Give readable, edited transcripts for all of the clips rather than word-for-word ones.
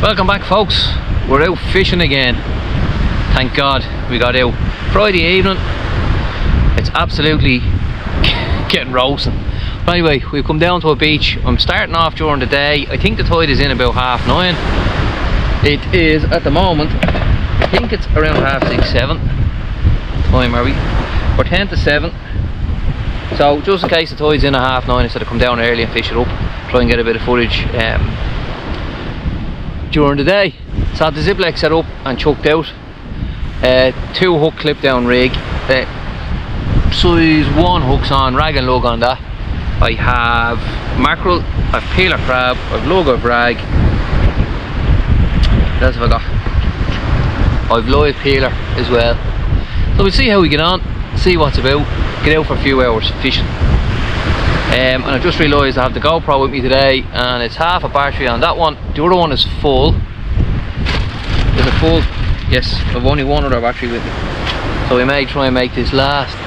Welcome back, folks. We're out fishing again. Thank God we got out. Friday evening. It's absolutely getting roasting. But anyway, we've come down to a beach. I'm starting off during the day. I think the tide is in about 9:30. It is at the moment, I think it's around 6:30, 7. Time are we? We're 10 to 7. So just in case the tide's in at 9:30, I said I'd come down early and fish it up. Try and get a bit of footage during the day. So I had the ziplex set up and chucked out. 2 hook clip down rig. Size 1 hooks on, rag and lug on that. I have mackerel, I have peeler crab, I have lug of rag. What else have I got? I have live peeler as well. So we'll see how we get on, see what's about, get out for a few hours fishing. And I just realised I have the GoPro with me today and it's half a battery on that one. The other one is full. Is it full? Yes, I've only one other battery with me. So we may try and make this last.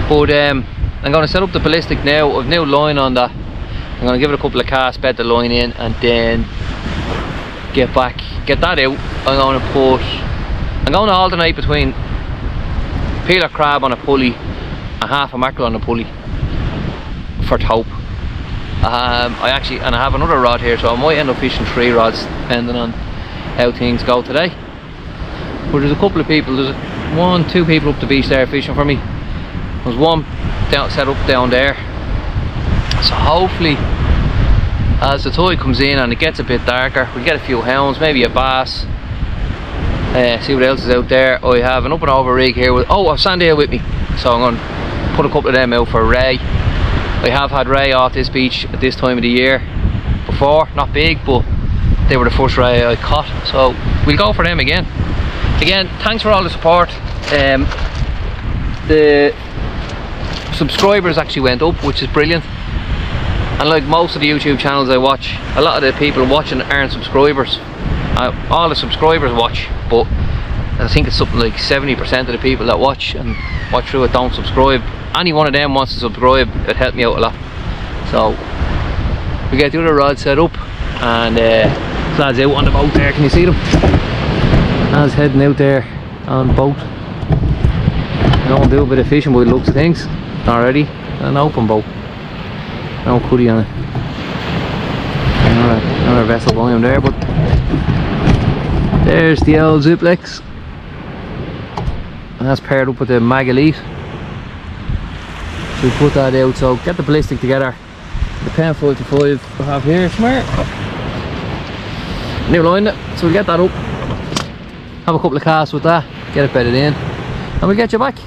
But I'm going to set up the ballistic now. I've new line on that. I'm going to give it a couple of casts, bed the line in and then get back, get that out. I'm going to alternate between peeler crab on a pulley and half a mackerel on a pulley for tope. I have another rod here, so I might end up fishing 3 rods depending on how things go today. But there's a couple of people, there's 2 people up the beach there fishing for me. There's one set up down there. So hopefully as the tide comes in and it gets a bit darker, we'll get a few hounds, maybe a bass. See what else is out there. I have an up and over rig here with, I have Sandale with me, so I'm going to put a couple of them out for ray. I have had ray off this beach at this time of the year before, not big, but they were the first ray I caught, so we'll go for them again. Again, thanks for all the support. The subscribers actually went up, which is brilliant. And like most of the YouTube channels I watch, a lot of the people watching aren't subscribers. All the subscribers watch, but I think it's something like 70% of the people that watch through it don't subscribe. Any one of them wants to subscribe, it'd help me out a lot. So we get the other rod set up and lads out on the boat there. Can you see them? Lads heading out there on the boat. I don't do a bit of fishing by the looks of things already. An open boat, no cuddy on it. Another vessel volume there, but there's the old Ziplex, and that's paired up with the Mag Elite. So we put that out, so get the ballistic together. The pen 55 we have here somewhere. New line it, so we'll get that up. Have a couple of casts with that, get it bedded in, and we'll get you back.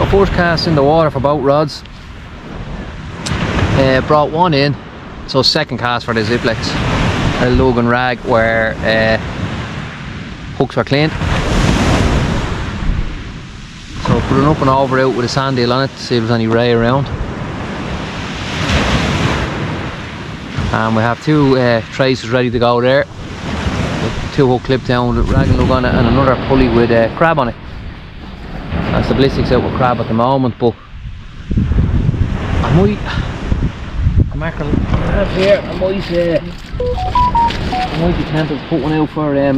First cast in the water for boat rods. Brought one in, so second cast for the Ziplex. A lug and rag where hooks were cleaned. So put an up and over out with a Sandale on it to see if there's any ray around. And we have 2 traces ready to go there. 2 hook clip down with rag and lug on it and another pulley with crab on it. That's the ballistics out with crab at the moment, but I might, the mackerel I have here, I might be tempted to put one out for a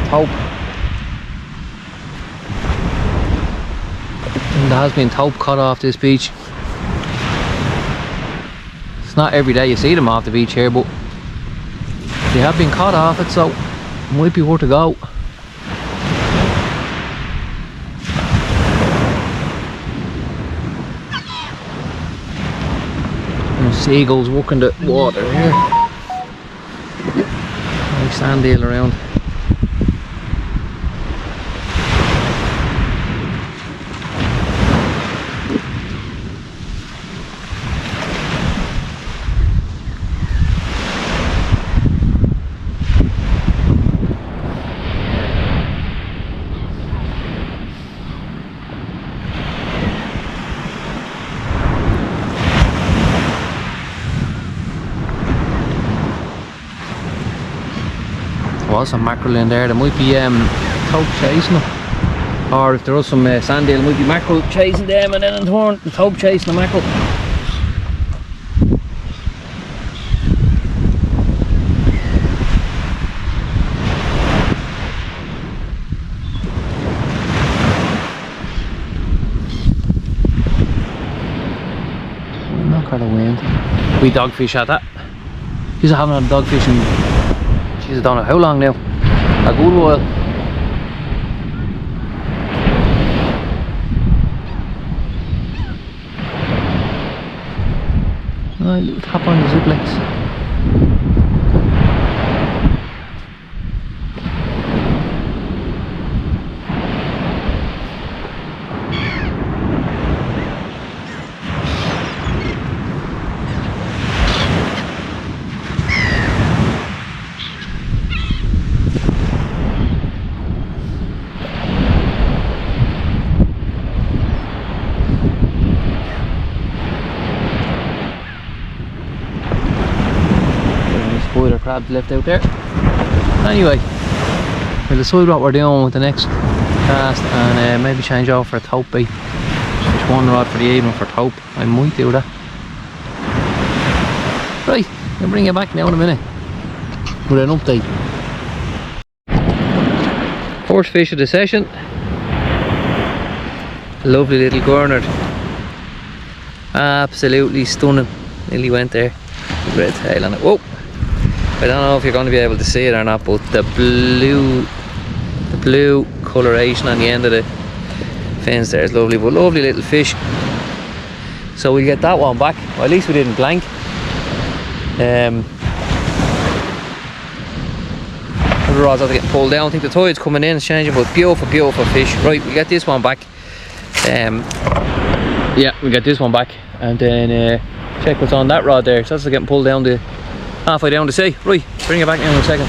tope. And there has been tope caught off this beach. It's not every day you see them off the beach here, but they have been caught off it, so it might be worth a go. Seagulls walking the water here. Nice Sandale around. Was some mackerel in there. There might be tope chasing them. Or if there was some sandale, might be mackerel chasing them, and then in turn the tope chasing the mackerel. Knock the wind. We dogfish at that. These haven't had dogfish in, jeez, I don't know how long now. A good while. Right, little tap on the zip legs. Spider crabs left out there. Anyway, we'll decide what we're doing with the next cast, and maybe change over for a tope bait. Just one rod for the evening for tope. I might do that. Right, I'll bring you back now in a minute with an update. First fish of the session. A lovely little gurnard. Absolutely stunning. Nearly went there. Red tail on it. Whoa! I don't know if you're going to be able to see it or not, but the blue coloration on the end of the fins there is lovely, but lovely little fish. So we'll get that one back. Well, at least we didn't blank. The rods are getting pulled down. I think the tide's coming in, it's changing, but beautiful, beautiful fish. Right, we'll get this one back. Yeah, we'll get this one back, and then check what's on that rod there. So that's getting pulled down the halfway down the sea. Right, bring it back now in a second.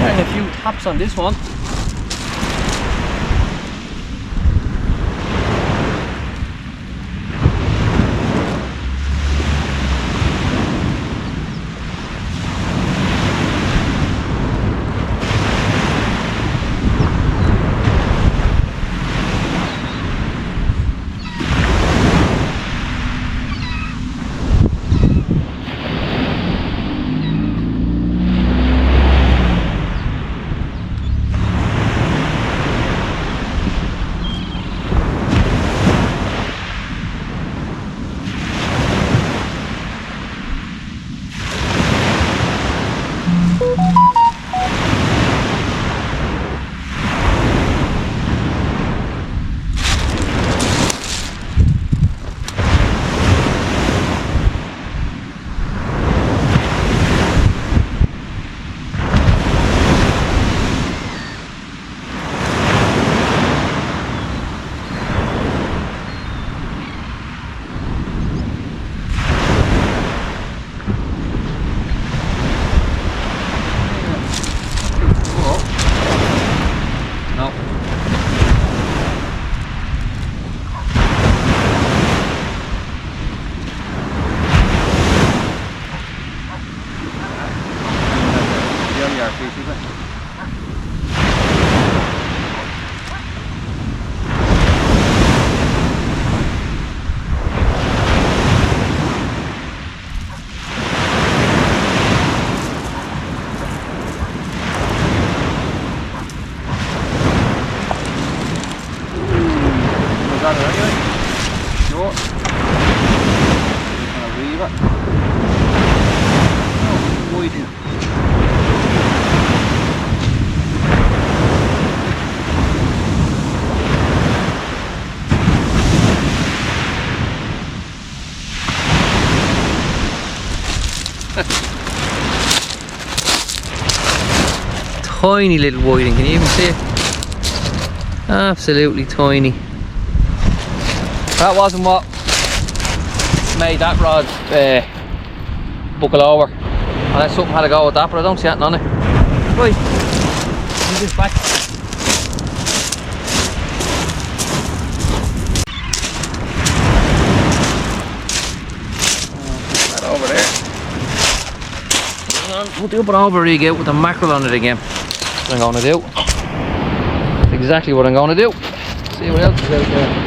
And a few taps on this one. Tiny little whiting, can you even see it? Absolutely tiny. That wasn't what made that rod buckle over. Unless something had to go with that, but I don't see anything on it. Right, bring this back. That over there. Put the up and over rig out with the mackerel on it again. That's what I'm going to do. That's exactly what I'm going to do. See what else is out there.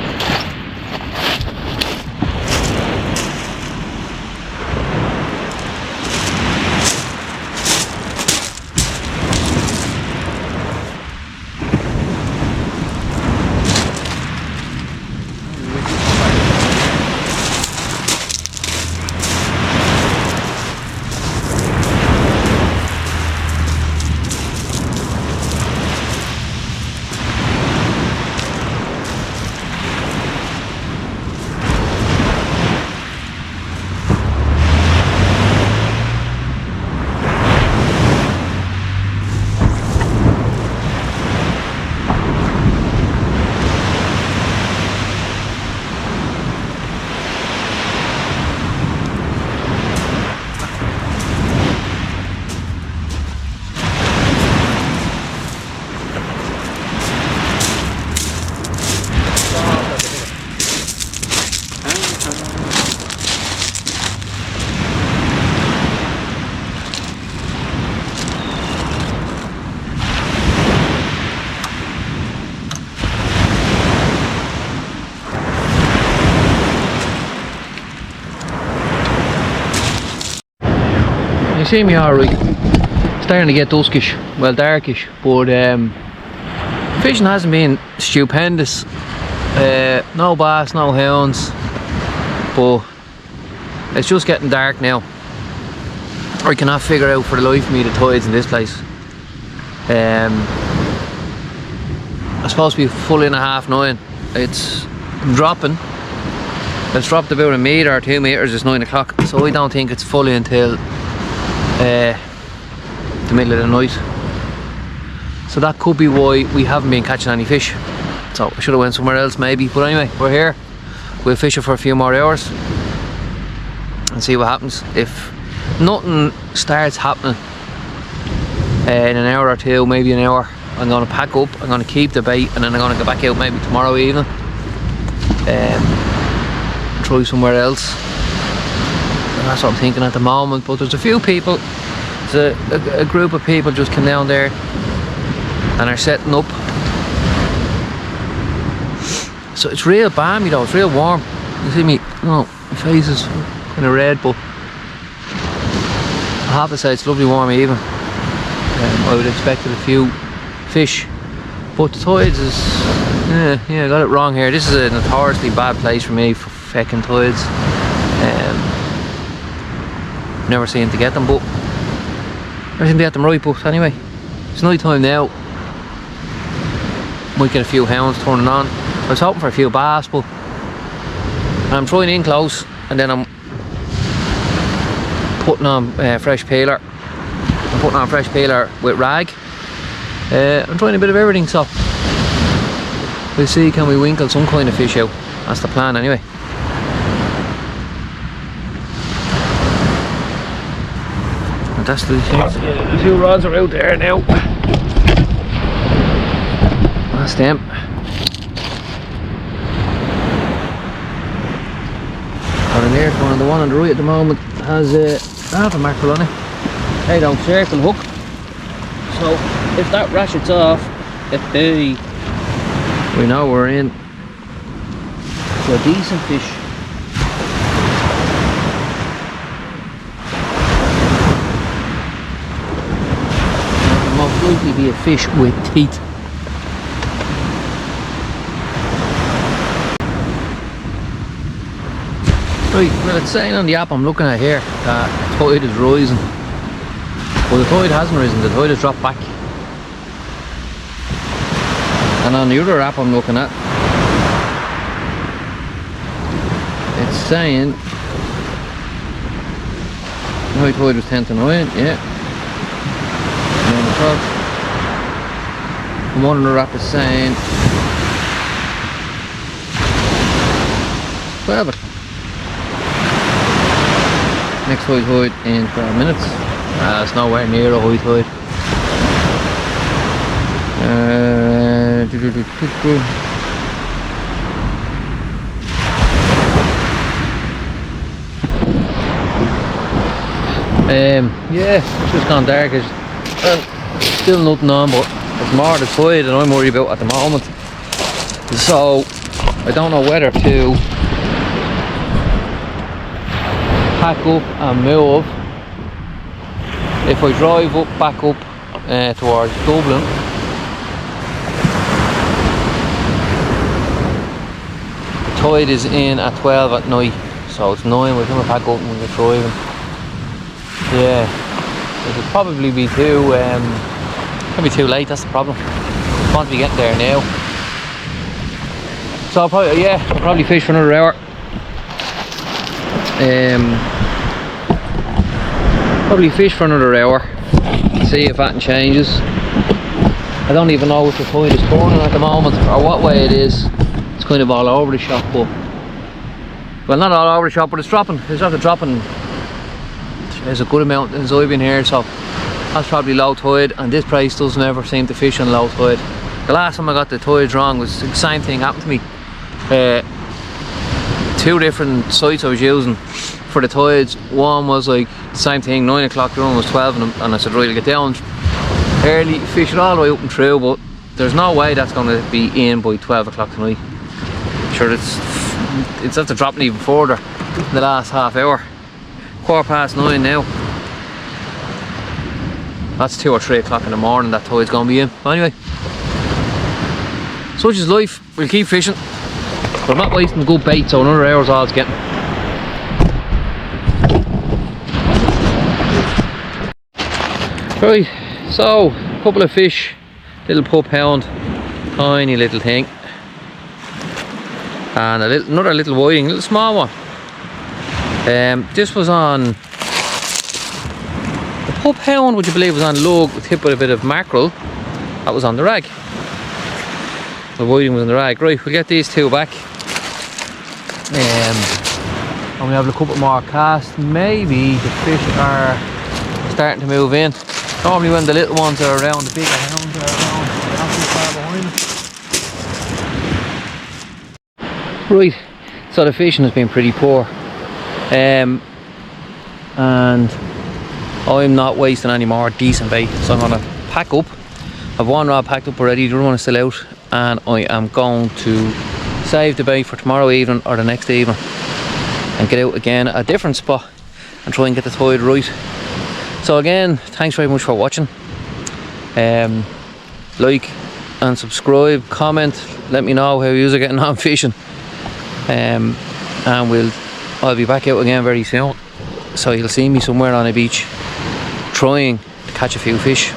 You see me alright. Starting to get duskish, well darkish, but fishing hasn't been stupendous. No bass, no hounds, but it's just getting dark now. I cannot figure out for the life of me the tides in this place. It's supposed to be full in at 9:30. It's dropping. It's dropped about 1 metre or 2 metres. It's 9 o'clock, so I don't think it's full until the middle of the night. So that could be why we haven't been catching any fish. So I should have went somewhere else maybe, but anyway, we're here. We'll fish it for a few more hours and see what happens. If nothing starts happening in an hour or two, maybe an hour, I'm going to pack up, I'm going to keep the bait, and then I'm going to go back out maybe tomorrow evening and try somewhere else. And that's what I'm thinking at the moment. But there's a few people, there's a group of people just came down there and are setting up. So it's real balmy though, it's real warm. You see me, no, my face is kind of red, but I have to say it's lovely warm even. I would have expected a few fish, but the tides is, yeah, I got it wrong here. This is a notoriously bad place for me for fecking tides. Never seem to get them, but never seem to get them right. But anyway, it's night time now. Might get a few hounds turning on. I was hoping for a few bass, but I'm throwing in close, and then I'm putting on fresh peeler. I'm putting on fresh peeler with rag. I'm trying a bit of everything, so we'll see, can we winkle some kind of fish out. That's the plan anyway. And that's the two rods are out there now. That's them. On an air one, and the one on the right at the moment has half a mackerel on it. They don't circle hook. So if that ratchets off, we know we're in for a decent fish. It'll most likely be a fish with teeth. Right, well, it's saying on the app I'm looking at here that the tide is rising. Well, the tide hasn't risen, the tide has dropped back. And on the other app I'm looking at, it's saying high tide was 10 to 9, yeah. 9 o'clock. And one of the app is saying 12 o'clock. Next high tide in 12 minutes. It's nowhere near a high tide. Yeah, it's just gone dark. Still nothing on, but it's more the tide that I'm worried about at the moment. So I don't know whether to pack up and move. If I drive back up towards Dublin, the tide is in at 12 at night, so it's 9. We're coming back up when we're driving. Yeah, it'll probably be too late. That's the problem. I want to be getting there now, so I'll probably fish for another hour. Probably fish for another hour, see if that changes. I don't even know if the tide is turning at the moment or what way it is. It's kind of all over the shop, but well, not all over the shop, but it's dropping. It's after dropping. There's a good amount since I've been here, so that's probably low tide, and this place doesn't ever seem to fish on low tide. The last time I got the tides wrong was the same thing happened to me. 2 different sites I was using for the tides. One was like the same thing, 9 o'clock, the other one was 12, and I said, right, I'll get down early, fish it all the way up and through, but there's no way that's going to be in by 12 o'clock tonight. Sure, it's after dropping even further in the last half hour. 9:15 now. That's 2 or 3 o'clock in the morning that tide's going to be in. But anyway, such is life. We'll keep fishing, but I'm not wasting good bait, so another hour's all it's getting. Right, so a couple of fish, little pup hound, tiny little thing, and another little whiting, little small one. This was on the pup hound, would you believe, was on lug with hit with a bit of mackerel. That was on the rag. The whiting was on the rag. Right, we'll get these 2 back. And we have a couple more casts. Maybe the fish are starting to move in. Normally when the little ones are around, the bigger hounds are around, they're not too far behind them. Right, so the fishing has been pretty poor. And I'm not wasting any more decent bait, so I'm going to pack up. I've one rod packed up already, the other one is still out, and I am going to save the bait for tomorrow evening or the next evening and get out again at a different spot and try and get the tide right. So again, thanks very much for watching. Like and subscribe, comment, let me know how you are getting on fishing, and I'll be back out again very soon, so you'll see me somewhere on a beach trying to catch a few fish.